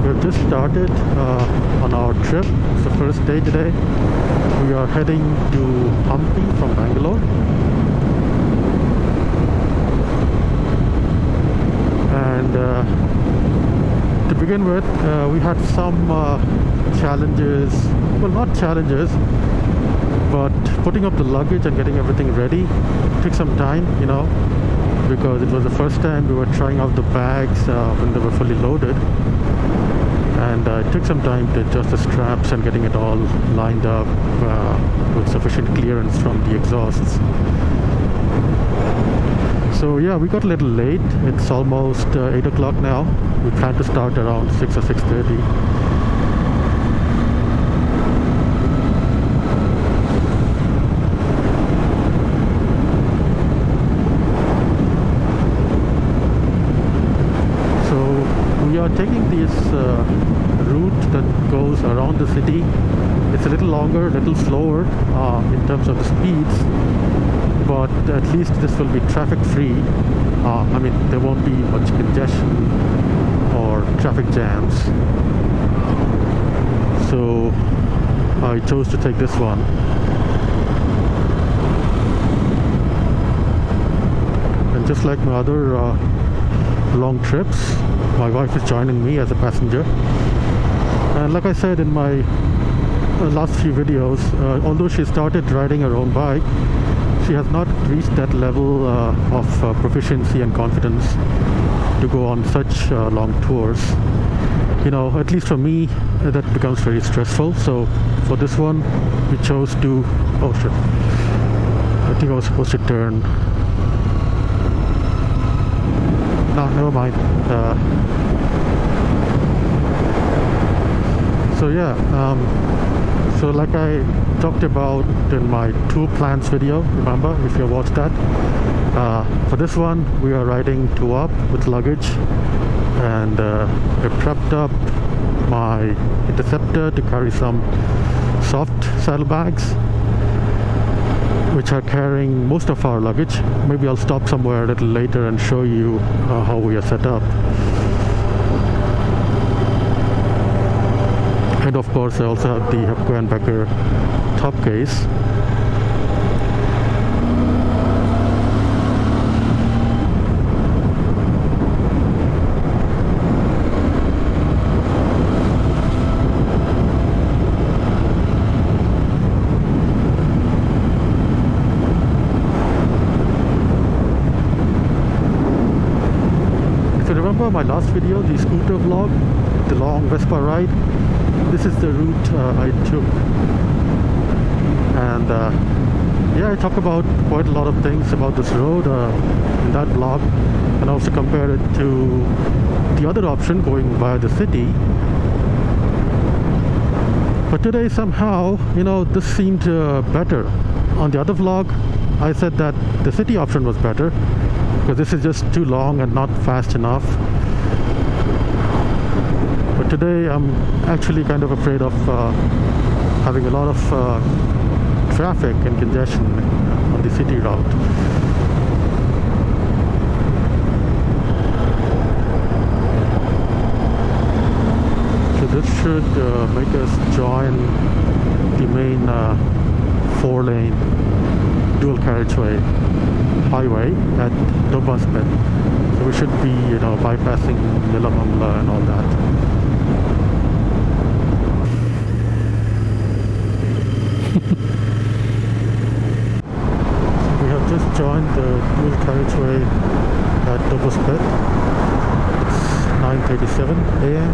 We've just started on our trip. It's the first day today. We are heading to Hampi from Bangalore. And to begin with, we had some challenges. Well, not challenges, but putting up the luggage and getting everything ready took some time, because it was the first time we were trying out the bags when they were fully loaded. And it took some time to adjust the straps and getting it all lined up with sufficient clearance from the exhausts. So yeah, we got a little late. It's almost 8 o'clock now. We plan to start around 6 or 6:30. We are taking this route that goes around the city. It's a little longer, a little slower in terms of the speeds, but at least this will be traffic free. There won't be much congestion or traffic jams. So I chose to take this one. And just like my other long trips, my wife is joining me as a passenger. And like I said in my last few videos, although she started riding her own bike, she has not reached that level of proficiency and confidence to go on such long tours. At least for me, that becomes very stressful. So for this one, we chose to... Oh shit, I think I was supposed to turn. No, never mind. So like I talked about in my tour plans video, remember, if you watched that, for this one we are riding 2 up with luggage, and I prepped up my Interceptor to carry some soft saddlebags, which are carrying most of our luggage. Maybe I'll stop somewhere a little later and show you how we are set up. And of course I also have the Hepco Becker top case. Remember my last video, the scooter vlog, the long Vespa ride? This is the route I took. And yeah, I talk about quite a lot of things about this road in that vlog, and also compare it to the other option going via the city. But today somehow, this seemed better. On the other vlog, I said that the city option was better, because this is just too long and not fast enough. But today I'm actually kind of afraid of having a lot of traffic and congestion on the city route. So this should make us join the main 4-lane dual carriageway highway at Hospet. So we should be, bypassing Nilamamla and all that. So we have just joined the dual carriageway at Hospet. It's 9:37 a.m.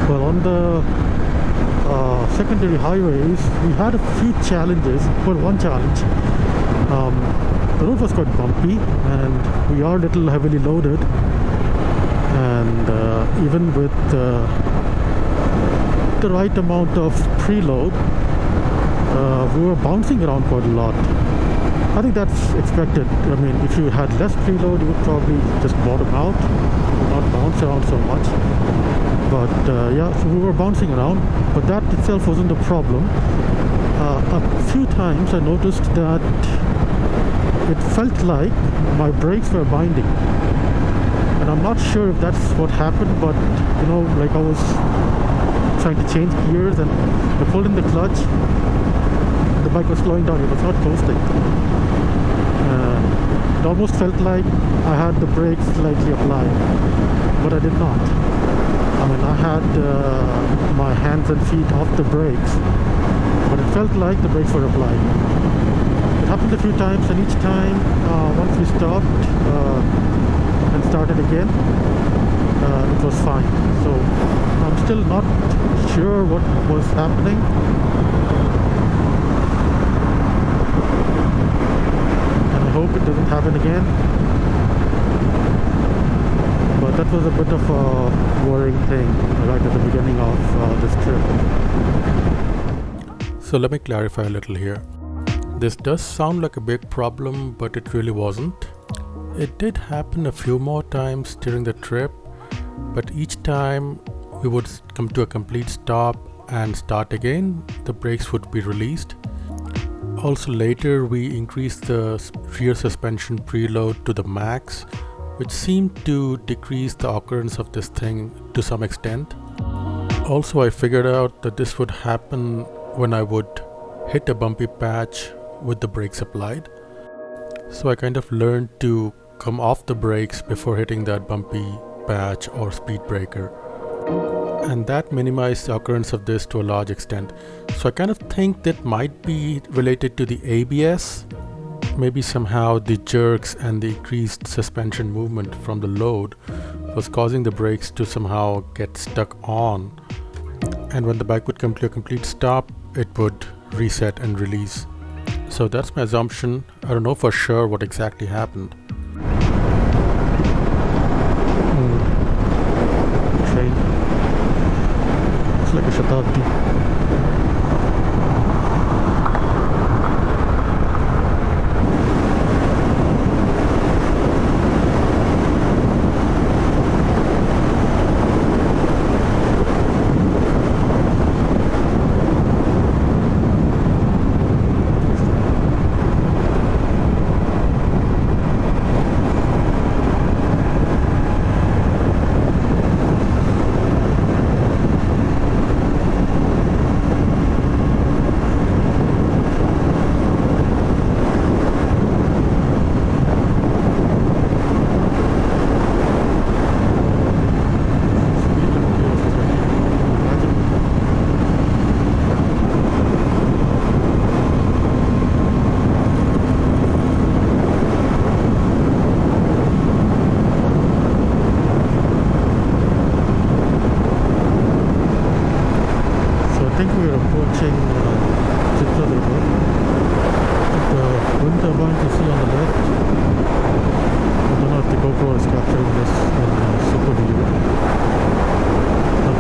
Well, on the secondary highways, we had a few challenges. Well, one challenge, the road was quite bumpy, and we are a little heavily loaded, and even with the right amount of preload, we were bouncing around quite a lot. I think that's expected. I mean, if you had less preload, you would probably just bottom out, not bounce around so much. But yeah, so we were bouncing around, but that itself wasn't the problem. A few times I noticed that it felt like my brakes were binding, and I'm not sure if that's what happened, but you know, like I was trying to change gears and I pulled in the clutch, the bike was slowing down, it was not coasting. It almost felt like I had the brakes slightly applied, but I did not. I mean, I had my hands and feet off the brakes, but it felt like the brakes were applied. It happened a few times, and each time, once we stopped and started again, it was fine. So I'm still not sure what was happening. And I hope it doesn't happen again. But that was a bit of a worrying thing right at the beginning of this trip. So let me clarify a little here. This does sound like a big problem, but it really wasn't. It did happen a few more times during the trip, but each time we would come to a complete stop and start again, the brakes would be released. Also later we increased the rear suspension preload to the max, which seemed to decrease the occurrence of this thing to some extent. Also I figured out that this would happen when I would hit a bumpy patch with the brakes applied. So I kind of learned to come off the brakes before hitting that bumpy patch or speed breaker. And that minimized the occurrence of this to a large extent. So I kind of think that might be related to the ABS. Maybe somehow the jerks and the increased suspension movement from the load was causing the brakes to somehow get stuck on. And when the bike would come to a complete stop, it would reset and release. So that's my assumption. I don't know for sure what exactly happened. Train. It's like a Shatabdi.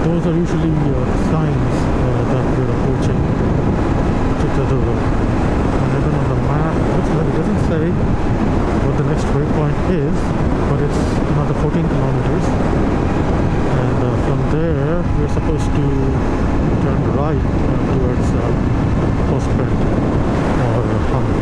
Those are usually signs that we're approaching Chitradurga. And even on the map, it doesn't say what the next waypoint is, but it's another 14 kilometers. And from there, we're supposed to turn right towards Hospet or Hampi.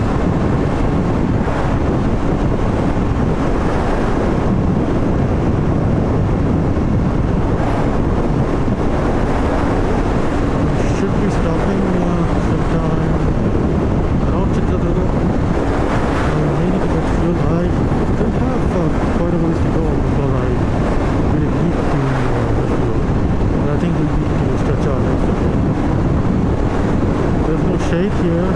Shade here,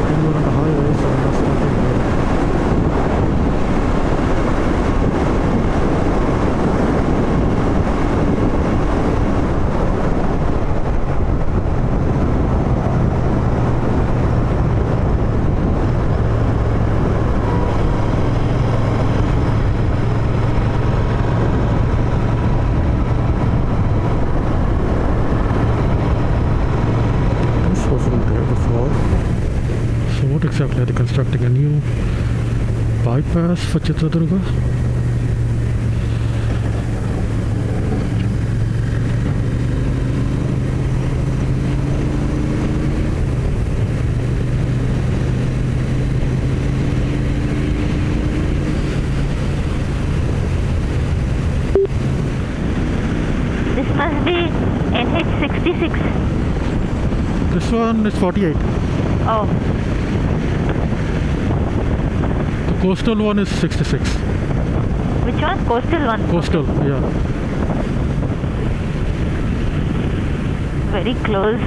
exactly, they're constructing a new bypass for Chitradurga. This must be NH66. This one is 48. Oh, The coastal one is 66. which one? Coastal one. Coastal, yeah. Very close.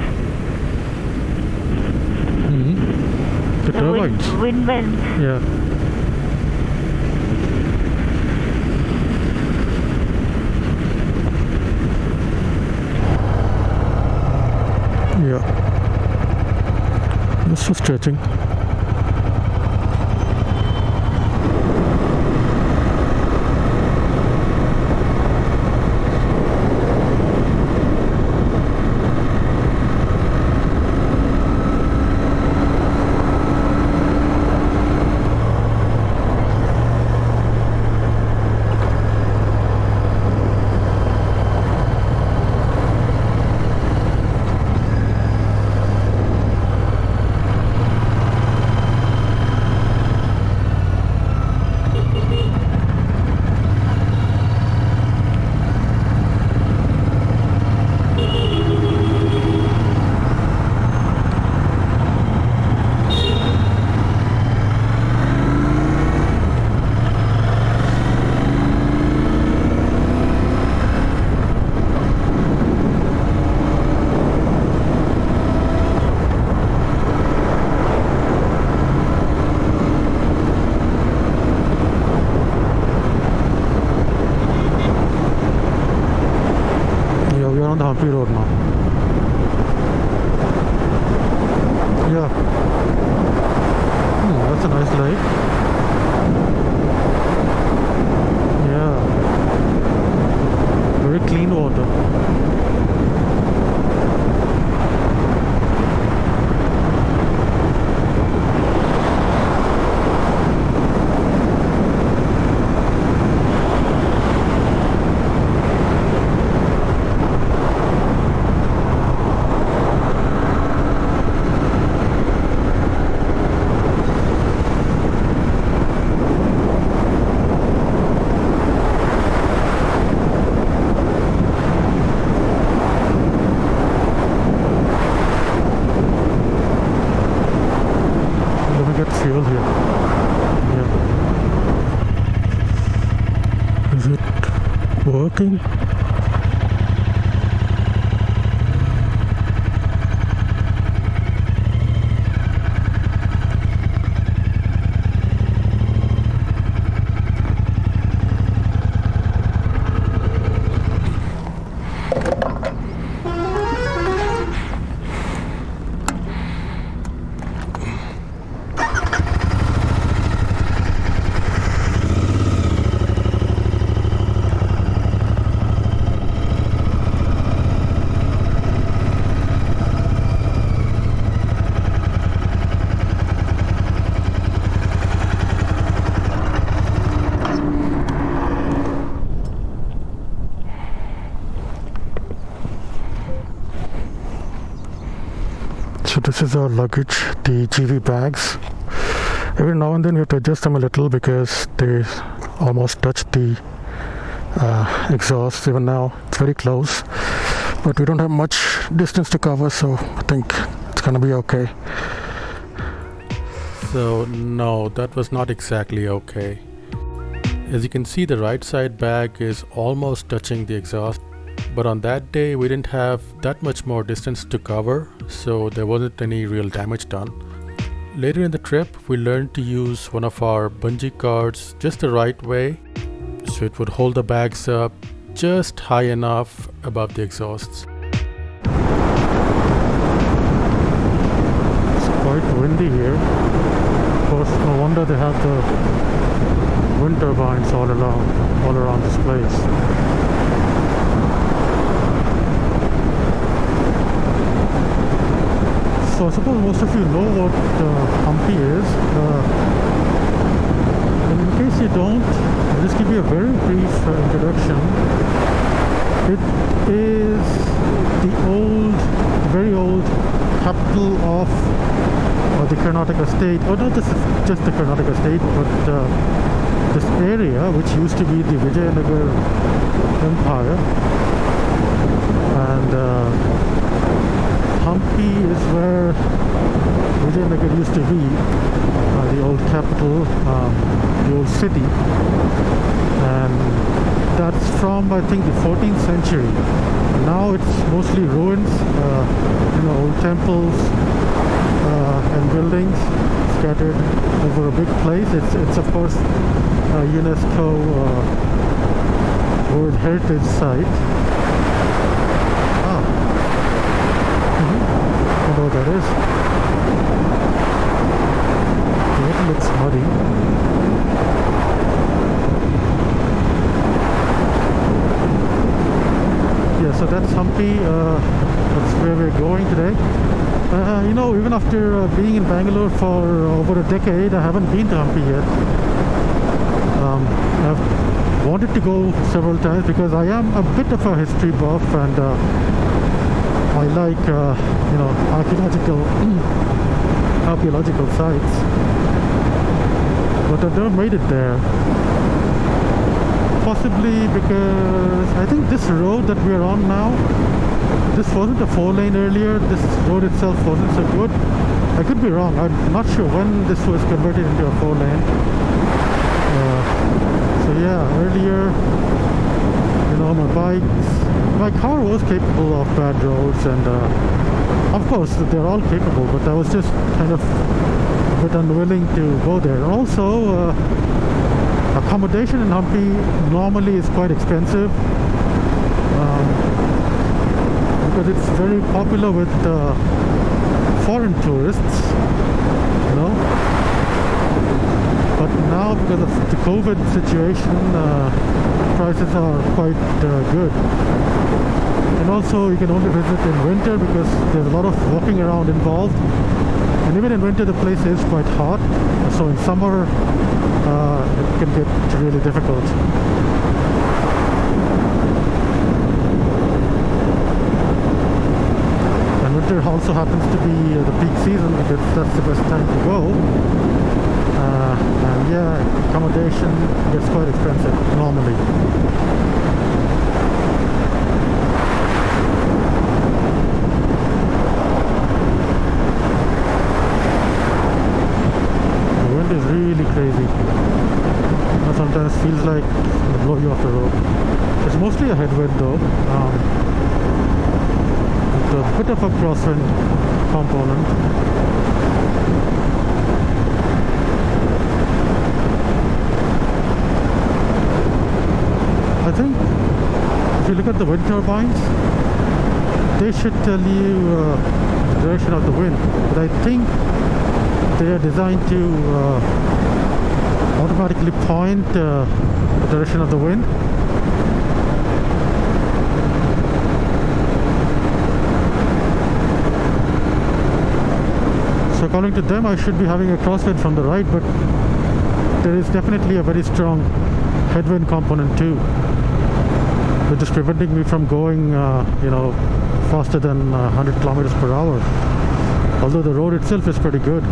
The The turbines. wind vents. Yeah. Yeah. This was stretching. On the Hampi road now. Yeah. That's a nice lake. Yeah. Very clean water. Fuel here. Yeah. Is it working? So this is our luggage, the Givi bags. Every now and then you have to adjust them a little because they almost touch the exhaust. Even now it's very close, but we don't have much distance to cover, so I think it's gonna be okay. So no, that was not exactly okay. As you can see, the right side bag is almost touching the exhaust, but on that day we didn't have that much more distance to cover, so there wasn't any real damage done. Later in the trip we learned to use one of our bungee cords just the right way, so it would hold the bags up just high enough above the exhausts. It's quite windy here. Of course, no wonder they have the wind turbines all around this place. So I suppose most of you know what Hampi is. And in case you don't, I'll just give you a very brief introduction. It is the very old capital of the Karnataka state. Oh, not just the Karnataka state, but this area which used to be the Vijayanagar Empire. And Hampi is where Vijayanagar used to be, the old capital, the old city, and that's from, I think, the 14th century. Now it's mostly ruins, old temples and buildings scattered over a big place. It's of course a UNESCO World Heritage Site. I don't know what that is. The water looks muddy. Yeah, so that's Hampi. That's where we're going today. Even after being in Bangalore for over a decade, I haven't been to Hampi yet. I've wanted to go several times because I am a bit of a history buff, and I like archaeological sites, but I've never made it there. Possibly because I think this road that we are on now, this wasn't a 4-lane earlier. This road itself wasn't so good. I could be wrong. I'm not sure when this was converted into a 4-lane. So yeah, earlier, my car was capable of bad roads, and of course they're all capable, but I was just kind of a bit unwilling to go there. And also, accommodation in Hampi normally is quite expensive, because it's very popular with foreign tourists, But now, because of the COVID situation, prices are quite good. And also, you can only visit in winter because there's a lot of walking around involved. And even in winter, the place is quite hot. So in summer, it can get really difficult. And winter also happens to be the peak season because that's the best time to go. And yeah, accommodation gets quite expensive normally. The wind is really crazy. It sometimes feels like it'll blow you off the road. It's mostly a headwind though. With a bit of a crosswind component. I think if you look at the wind turbines, they should tell you the direction of the wind, but I think they are designed to automatically point the direction of the wind. So according to them, I should be having a crosswind from the right, but there is definitely a very strong headwind component too, which is preventing me from going faster than 100 kilometers per hour. Although the road itself is pretty good,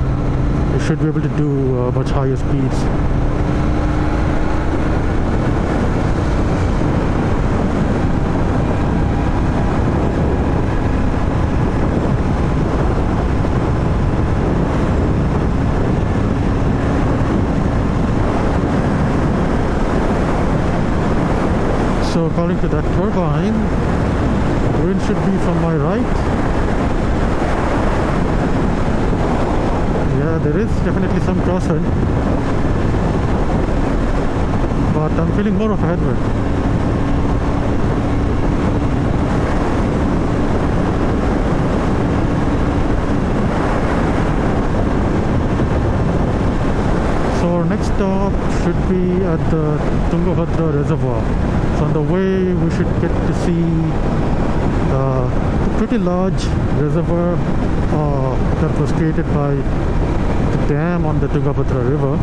you should be able to do much higher speeds. So according to that turbine, the wind should be from my right. Yeah, there is definitely some crosswind, but I'm feeling more of a headwind. So our next stop should be at the Tungabhadra Reservoir. So on the way we should get to see a pretty large reservoir that was created by the dam on the Tungabhadra river.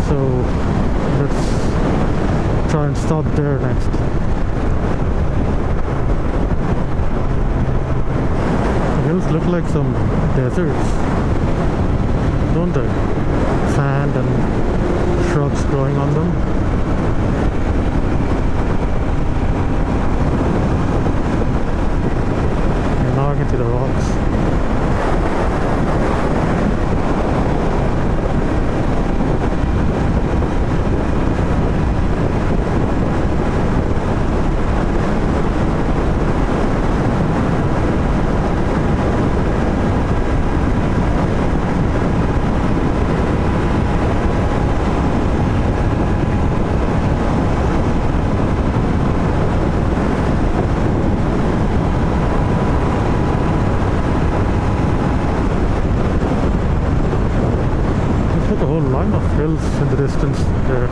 So let's try and stop there next. The hills look like some deserts, don't they? Sand and shrubs growing on them. And now I can see the rocks. A whole line of hills in the distance there.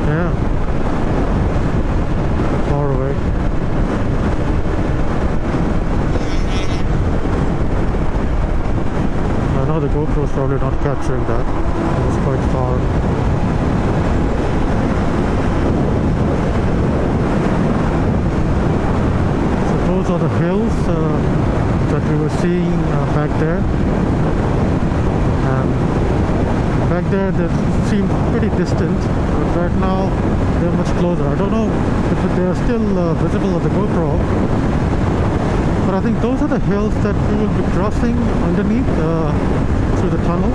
Yeah, far away. I know the GoPro is probably not capturing that. It was quite far. So those are the hills that we were seeing back there. Back there they seem pretty distant, but right now they're much closer. I don't know if they are still visible on the GoPro, but I think those are the hills that we will be crossing underneath through the tunnel.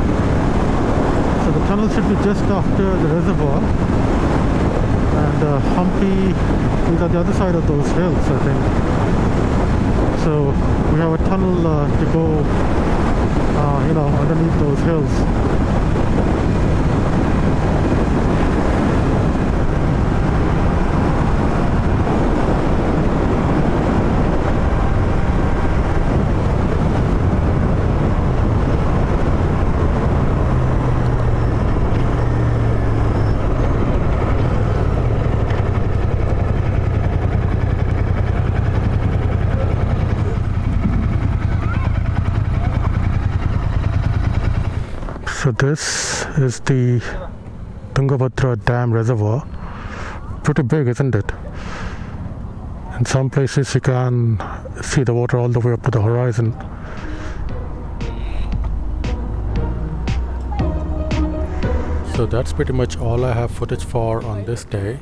So the tunnel should be just after the reservoir, and Hampi is on the other side of those hills, I think. So we have a tunnel to go underneath those hills. So this is the Tungabhadra Dam Reservoir. Pretty big, isn't it? In some places you can see the water all the way up to the horizon. So that's pretty much all I have footage for on this day.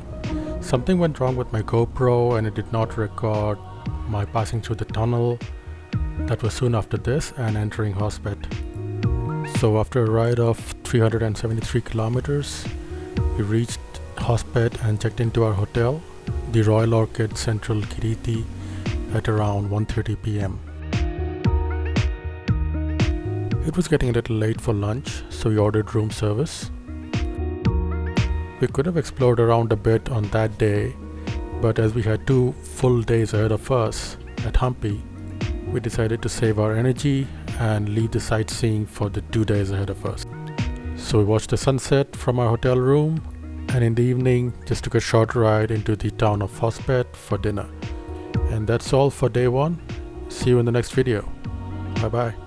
Something went wrong with my GoPro and it did not record my passing through the tunnel. That was soon after this and entering Hospet. So after a ride of 373 kilometers, we reached Hospet and checked into our hotel, the Royal Orchid Central Kiriti, at around 1:30 p.m. It was getting a little late for lunch, so we ordered room service. We could have explored around a bit on that day, but as we had 2 full days ahead of us at Hampi, we decided to save our energy and leave the sightseeing for the 2 days ahead of us. So we watched the sunset from our hotel room, and in the evening just took a short ride into the town of Hospet for dinner. And that's all for day 1. See you in the next video. Bye bye.